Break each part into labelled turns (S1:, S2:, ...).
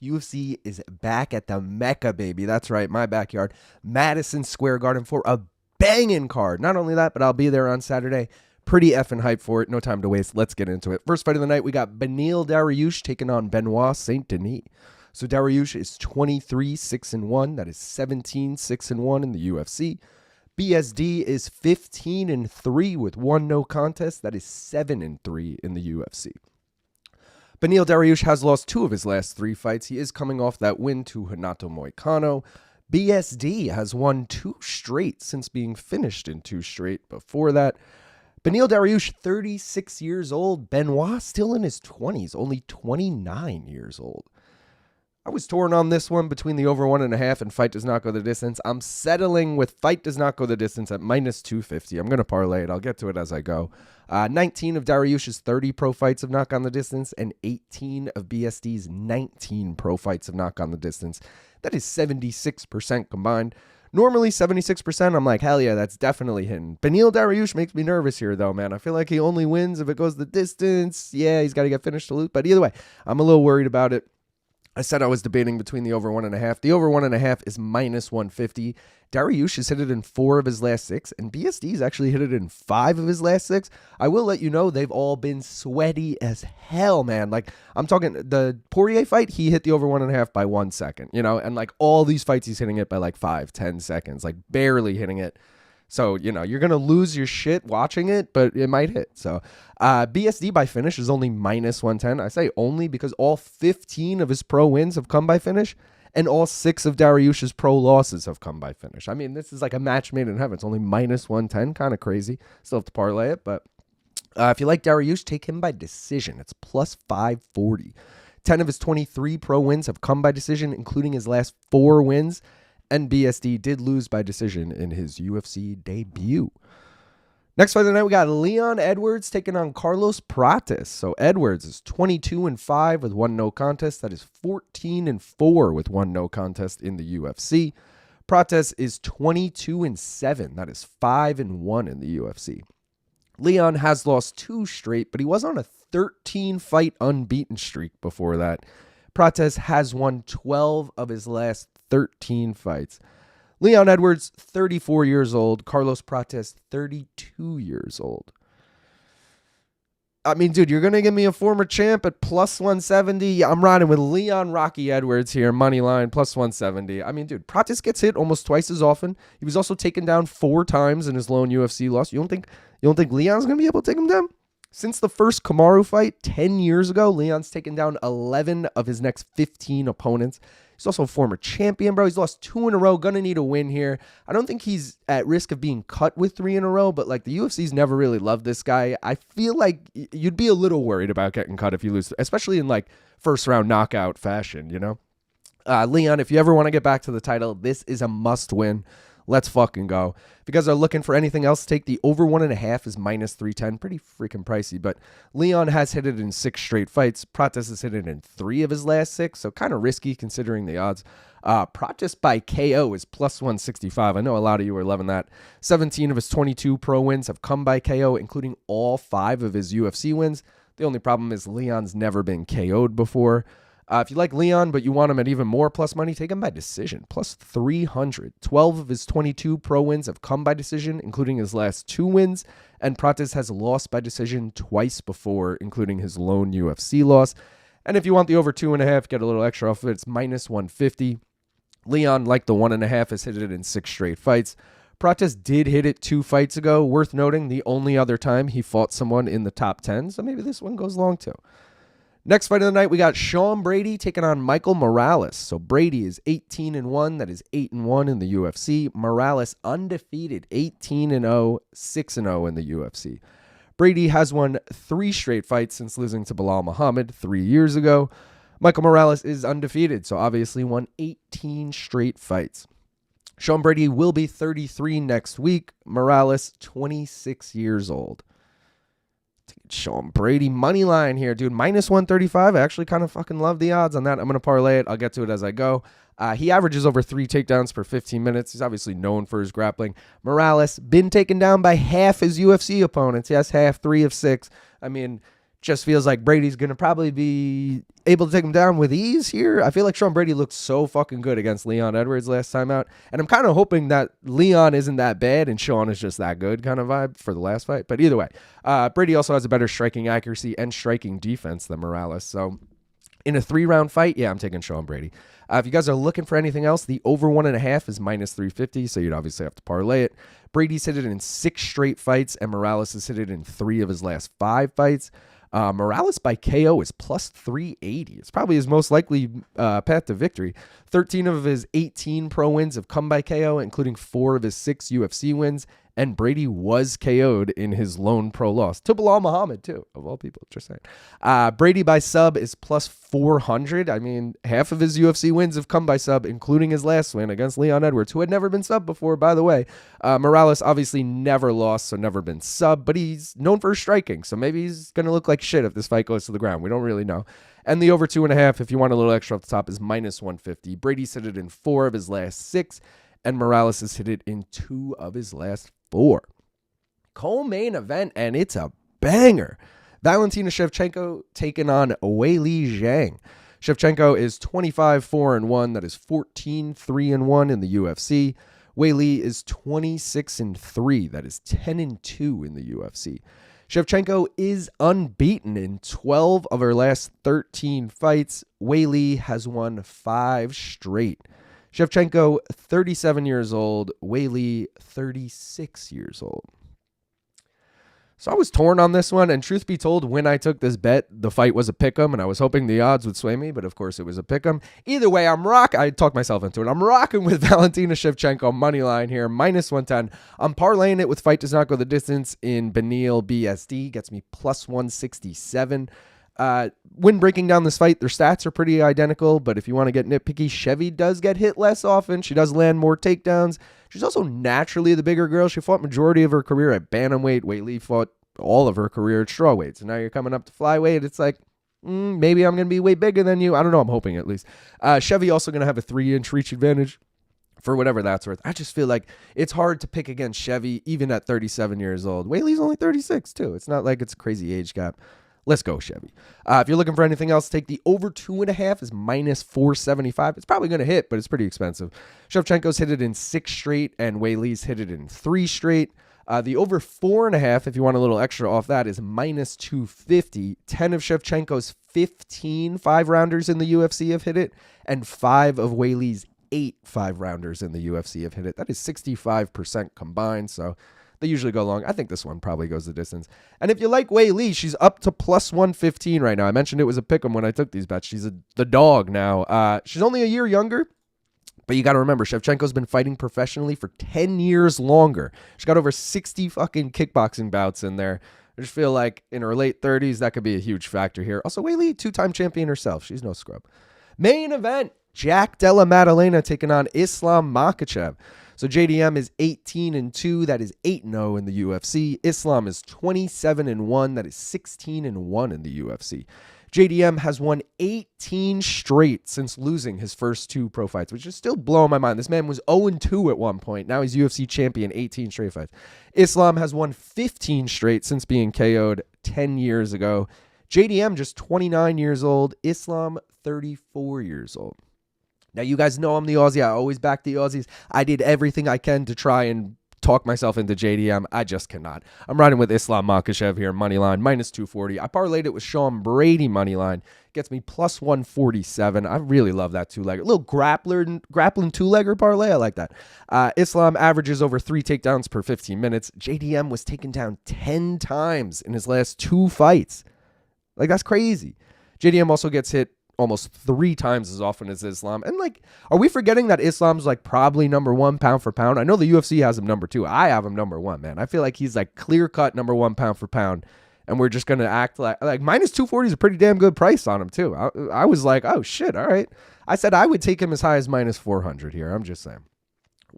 S1: UFC is back at the Mecca, baby. That's right, my backyard. Madison Square Garden for a banging card. Not only that, but I'll be there on Saturday. Pretty effing hype for it. No time to waste. Let's get into it. First fight of the night, we got Beneil Dariush taking on Benoit St. Denis. So Dariush is 23-6-1. That is 17-6-1 in the UFC. BSD is 15-3 with one no contest. That is 7-3 in the UFC. Beneil Dariush has lost 2 of his last 3 fights. He is coming off that win to Renato Moicano. BSD has won 2 straight since being finished in 2 straight before that. Beneil Dariush, 36 years old. Benoit still in his 20s, only 29 years old. I was torn on this one between the over 1.5 and fight does not go the distance. I'm settling with fight does not go the distance at minus 250. I'm going to parlay it. I'll get to it as I go. 19 of Dariush's 30 pro fights have not gone the distance, and 18 of BSD's 19 pro fights have not gone the distance. That is 76% combined. Normally 76%, I'm like, hell yeah, that's definitely hitting. Beneil Dariush makes me nervous here, though, man. I feel like he only wins if it goes the distance. Yeah, he's got to get finished to lose. But either way, I'm a little worried about it. I said I was debating between the over 1.5. The over 1.5 is minus 150. Dariush has hit it in 4 of his last 6, and BSD's actually hit it in 5 of his last 6. I will let you know they've all been sweaty as hell, man. Like, I'm talking the Poirier fight, he hit the over 1.5 by 1 second, you know, and like all these fights, he's hitting it by like 5-10 seconds, like barely hitting it. So, you know, you're going to lose your shit watching it, but it might hit. So, BSD by finish is only minus 110. I say only because all 15 of his pro wins have come by finish, and all 6 of Dariush's pro losses have come by finish. I mean, this is like a match made in heaven. It's only minus 110, kind of crazy. Still have to parlay it, but if you like Dariush, take him by decision. It's plus 540. 10 of his 23 pro wins have come by decision, including his last 4 wins. And BSD did lose by decision in his UFC debut. Next fight of the night, we got Leon Edwards taking on Carlos Prates. So Edwards is 22-5 with one no contest. That is 14-4 with one no contest in the UFC. Prates is 22-7. That is 5-1 in the UFC. Leon has lost 2 straight, but he was on a 13-fight unbeaten streak before that. Prates has won 12 of his last 13 fights. Leon Edwards, 34 years old. Carlos Prates, 32 years old. I mean, dude, you're going to give me a former champ at plus 170? Yeah, I'm riding with Leon Rocky Edwards here, money line, plus 170. I mean, dude, Prates gets hit almost twice as often. He was also taken down 4 times in his lone UFC loss. You don't think Leon's going to be able to take him down? Since the first Kamaru fight 10 years ago, Leon's taken down 11 of his next 15 opponents. He's also a former champion, bro. He's lost 2 in a row. Gonna need a win here. I don't think he's at risk of being cut with 3 in a row, but like the UFC's never really loved this guy. I feel like you'd be a little worried about getting cut if you lose, especially in like first round knockout fashion, you know? Leon, if you ever want to get back to the title, this is a must win. Let's fucking go. If you guys are looking for anything else, take the over 1.5 is minus 310. Pretty freaking pricey, but Leon has hit it in 6 straight fights. Prates has hit it in 3 of his last 6, so kind of risky considering the odds. Prates by KO is plus 165. I know a lot of you are loving that. 17 of his 22 pro wins have come by KO, including all 5 of his UFC wins. The only problem is Leon's never been KO'd before. If you like Leon, but you want him at even more plus money, take him by decision, plus 300. 12 of his 22 pro wins have come by decision, including his last 2 wins, and Prates has lost by decision twice before, including his lone UFC loss. And if you want the over 2.5, get a little extra off of it, it's minus 150. Leon, like the 1.5, has hit it in 6 straight fights. Prates did hit it 2 fights ago. Worth noting, the only other time he fought someone in the top 10, so maybe this one goes long too. Next fight of the night, we got Sean Brady taking on Michael Morales. So Brady is 18-1. That is 8-1 in the UFC. Morales undefeated, 18-0, 6-0 in the UFC. Brady has won 3 straight fights since losing to Bilal Muhammad 3 years ago. Michael Morales is undefeated, so obviously won 18 straight fights. Sean Brady will be 33 next week. Morales, 26 years old. Sean Brady money line here, dude. Minus 135. I actually kind of fucking love the odds on that. I'm going to parlay it. I'll get to it as I go. He averages over 3 takedowns per 15 minutes. He's obviously known for his grappling. Morales been taken down by half his UFC opponents. Yes, half, 3 of 6. I mean, Just feels like Brady's going to probably be able to take him down with ease here. I feel like Sean Brady looked so fucking good against Leon Edwards last time out. And I'm kind of hoping that Leon isn't that bad and Sean is just that good kind of vibe for the last fight. But either way, Brady also has a better striking accuracy and striking defense than Morales. So in a 3-round fight, yeah, I'm taking Sean Brady. If you guys are looking for anything else, the over 1.5 is minus 350, so you'd obviously have to parlay it. Brady's hit it in 6 straight fights, and Morales has hit it in 3 of his last 5 fights. Morales by KO is plus 380. It's probably his most likely path to victory. 13 of his 18 pro wins have come by KO, including 4 of his 6 UFC wins. And Brady was KO'd in his lone pro loss to Bilal Muhammad, too, of all people. Just saying. Brady by sub is plus 400. I mean, half of his UFC wins have come by sub, including his last win against Leon Edwards, who had never been sub before, by the way. Morales obviously never lost, so never been sub, but he's known for striking, so maybe he's going to look like shit if this fight goes to the ground. We don't really know. And the over 2.5, if you want a little extra off the top, is minus 150. Brady's hit it in 4 of his last 6, and Morales has hit it in 2 of his last 4. Co-main event, and it's a banger. Valentina Shevchenko taking on Weili Zhang. Shevchenko is 25-4-1. That is 14-3-1 in the UFC. Weili is 26-3. That is 10-2 in the UFC. Shevchenko is unbeaten in 12 of her last 13 fights. Weili has won 5 straight. Shevchenko, 37 years old. Weili, 36 years old. So I was torn on this one, and truth be told, when I took this bet, the fight was a pick'em, and I was hoping the odds would sway me, but of course it was a pick'em. Either way, I talked myself into it. I'm rocking with Valentina Shevchenko money line here, minus 110. I'm parlaying it with fight does not go the distance in Beneil BSD, gets me plus 167. When breaking down this fight, their stats are pretty identical, but if you want to get nitpicky, Chevy does get hit less often. She does land more takedowns. She's also naturally the bigger girl. She fought majority of her career at bantamweight. Weili fought all of her career at strawweight. So now you're coming up to flyweight. It's like, maybe I'm going to be way bigger than you. I don't know. I'm hoping at least. Chevy also going to have a 3-inch reach advantage for whatever that's worth. I just feel like it's hard to pick against Chevy even at 37 years old. Weili's only 36 too. It's not like it's a crazy age gap. Let's go, Chevy. If you're looking for anything else, take the over 2.5 is minus 475. It's probably going to hit, but it's pretty expensive. Shevchenko's hit it in 6 straight, and Weili's hit it in 3 straight. The over 4.5, if you want a little extra off that, is minus 250. 10 of Shevchenko's 15 5-rounders in the UFC have hit it, and 5 of Weili's 8 5-rounders in the UFC have hit it. That is 65% combined, so they usually go long. I think this one probably goes the distance. And if you like Weili, she's up to plus 115 right now. I mentioned it was a pick'em when I took these bets. She's the dog now. She's only a year younger, but you got to remember, Shevchenko's been fighting professionally for 10 years longer. She's got over 60 fucking kickboxing bouts in there. I just feel like in her late 30s, that could be a huge factor here. Also, Weili, 2-time champion herself. She's no scrub. Main event, Jack Della Maddalena taking on Islam Makhachev. So JDM is 18-2. That is 8-0 in the UFC. Islam is 27-1. That is 16-1 in the UFC. JDM has won 18 straight since losing his first 2 pro fights, which is still blowing my mind. This man was 0-2 at one point. Now he's UFC champion, 18 straight fights. Islam has won 15 straight since being KO'd 10 years ago. JDM just 29 years old. Islam 34 years old. Now, you guys know I'm the Aussie. I always back the Aussies. I did everything I can to try and talk myself into JDM. I just cannot. I'm riding with Islam Makhachev here, money line, minus 240. I parlayed it with Sean Brady money line. Gets me plus 147. I really love that 2-legger. A little grappling 2-legger parlay. I like that. Islam averages over 3 takedowns per 15 minutes. JDM was taken down 10 times in his last 2 fights. Like, that's crazy. JDM also gets hit almost 3 times as often as Islam. And like, are we forgetting that Islam's like probably number 1 pound for pound? I know the UFC has him number 2. I have him number 1, man. I feel like he's like clear cut number 1 pound for pound. And we're just going to act like minus 240 is a pretty damn good price on him too. I was like, oh shit. All right. I said I would take him as high as minus 400 here. I'm just saying.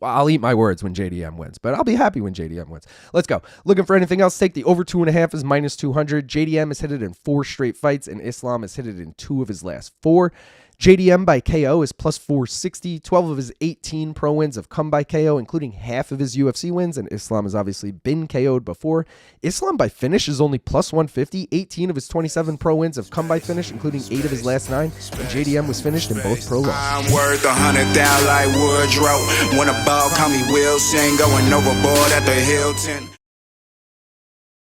S1: Well, I'll eat my words when JDM wins, but I'll be happy when JDM wins. Let's go. Looking for anything else? Take the over 2.5 is minus 200. JDM has hit it in 4 straight fights, and Islam has hit it in 2 of his last 4. JDM by KO is plus 460. 12 of his 18 pro wins have come by KO, including half of his UFC wins, and Islam has obviously been KO'd before. Islam by finish is only plus 150. 18 of his 27 pro wins have come by finish, including 8 of his last 9, and JDM was finished in both pro losses.
S2: I'm worth 100,000 like Woodrow. When a ball call me Wilson, going overboard at the Hilton.